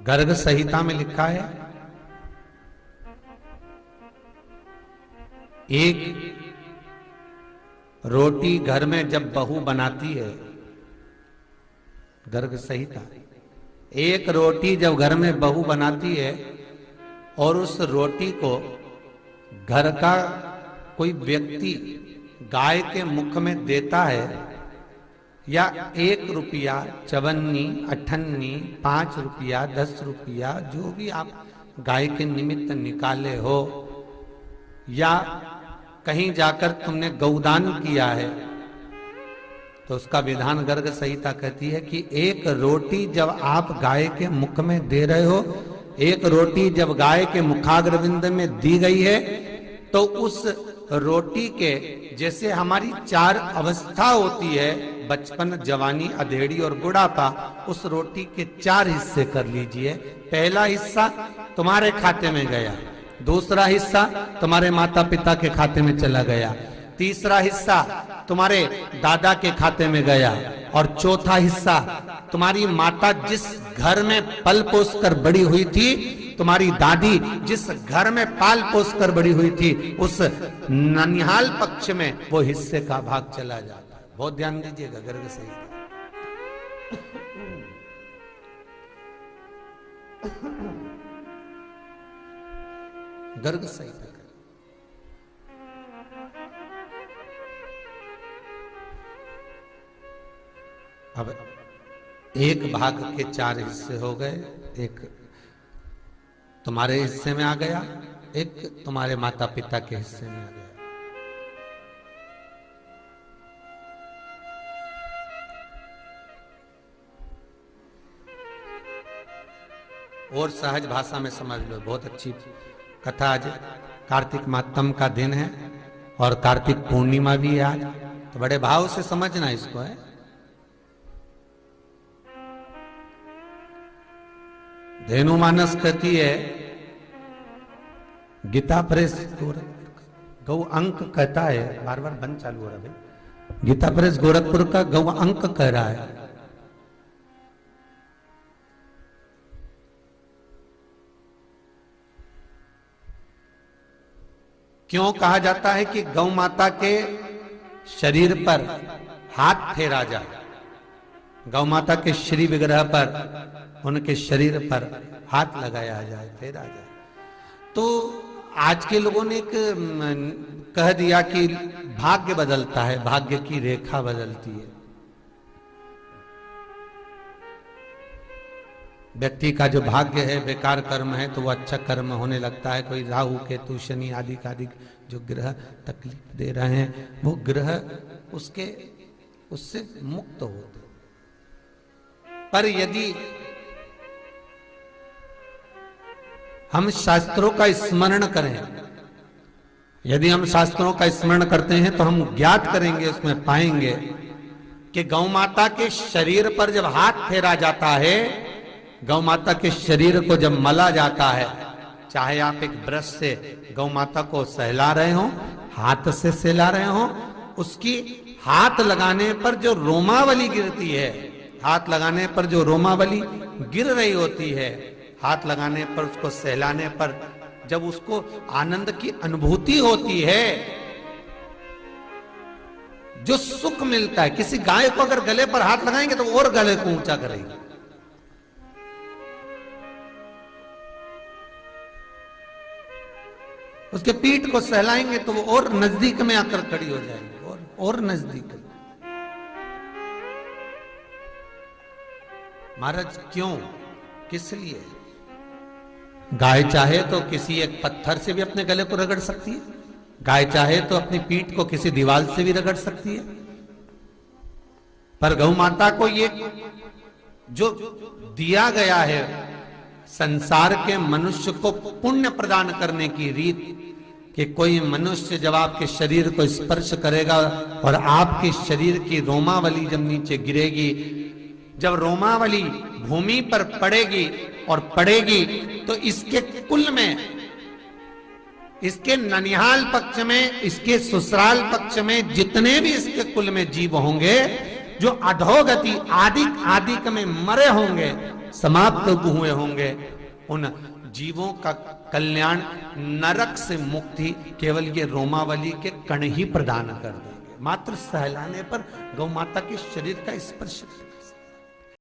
गर्ग संहिता में लिखा है, एक रोटी घर में जब बहू बनाती है, गर्ग संहिता, एक रोटी जब घर में बहू बनाती है और उस रोटी को घर का कोई व्यक्ति गाय के मुख में देता है, या 1 रुपया, चवन्नी, अठन्नी, 5 रुपया, 10 रुपया, जो भी आप गाय के निमित्त निकाले हो, या कहीं जाकर तुमने गौदान किया है, तो उसका विधान गर्ग संहिता कहती है कि एक रोटी जब आप गाय के मुख में दे रहे हो, एक रोटी जब गाय के मुखाग्रविंद में दी गई है, तो उस रोटी के, जैसे हमारी 4 अवस्था होती है, बचपन, जवानी, अधेड़ी और बुढ़ापा, उस रोटी के 4 हिस्से कर लीजिए। पहला हिस्सा तुम्हारे खाते में गया, दूसरा हिस्सा तुम्हारे माता पिता के खाते में चला गया, तीसरा हिस्सा तुम्हारे दादा के खाते में गया, और चौथा हिस्सा तुम्हारी माता जिस घर में पल पोस कर बड़ी हुई थी, तुम्हारी दादी जिस घर में पाल पोस कर बड़ी हुई थी, उस ननिहाल पक्ष में वो हिस्से का भाग चला जाता है। बहुत ध्यान दीजिएगा, गर्ग संहिता। गर्ग संहिता। अब एक भाग के 4 हिस्से हो गए, एक तुम्हारे हिस्से में आ गया, एक तुम्हारे माता पिता के हिस्से में आ गया। और सहज भाषा में समझ लो, बहुत अच्छी कथा। आज कार्तिक मातम का दिन है और कार्तिक पूर्णिमा भी है आज, तो बड़े भाव से समझना इसको है। धेनु मानस कहती है, गीता प्रेस गौ अंक कहता है, बार बार बंद चालू हो रहा है, गीता प्रेस गोरखपुर का गौ अंक कह रहा है, क्यों कहा जाता है कि गौ माता के शरीर पर हाथ फेरा जाए, गौ माता के श्री विग्रह पर, उनके शरीर पर हाथ लगाया जाए, फेरा जाए। तो आज के लोगों ने एक कह दिया कि भाग्य बदलता है, भाग्य की रेखा बदलती है। व्यक्ति का जो भाग्य है, बेकार कर्म है, तो वो अच्छा कर्म होने लगता है। कोई राहु केतु शनि आदि जो ग्रह तकलीफ दे रहे हैं, वो ग्रह उससे मुक्त होते। पर यदि हम शास्त्रों का स्मरण करें, यदि हम शास्त्रों का स्मरण करते हैं, तो हम ज्ञात करेंगे, उसमें पाएंगे कि गौ माता के शरीर पर जब हाथ फेरा जाता है, गौ माता के शरीर को जब मला जाता है, चाहे आप एक ब्रश से गौ माता को सहला रहे हो, हाथ से सहला रहे हो, उसकी हाथ लगाने पर जो रोमावली गिरती है, हाथ लगाने पर जो रोमावली गिर रही होती है, हाथ लगाने पर, उसको सहलाने पर जब उसको आनंद की अनुभूति होती है, जो सुख मिलता है। किसी गाय को अगर गले पर हाथ लगाएंगे तो और गले को ऊंचा करेगी, उसके पीठ को सहलाएंगे तो वो और नजदीक में आकर खड़ी हो जाएगी, और नजदीक। महाराज क्यों, किस लिए? गाय चाहे तो किसी एक पत्थर से भी अपने गले को रगड़ सकती है, गाय चाहे तो अपनी पीठ को किसी दीवार से भी रगड़ सकती है, पर गौ माता को ये जो दिया गया है संसार के मनुष्य को पुण्य प्रदान करने की रीत, कि कोई मनुष्य जब आपके शरीर को स्पर्श करेगा और आपके शरीर की रोमावली जब नीचे गिरेगी, जब रोमावली भूमि पर पड़ेगी और पड़ेगी, तो इसके कुल में, इसके ननिहाल पक्ष में, इसके ससुराल पक्ष में जितने भी इसके कुल में जीव होंगे, जो अधोगति आदि में मरे होंगे, समाप्त हुए होंगे, उन जीवों का कल्याण, नरक से मुक्ति केवल ये रोमावली के कण ही प्रदान कर देंगे। मात्र सहलाने पर गौ माता के शरीर का स्पर्श,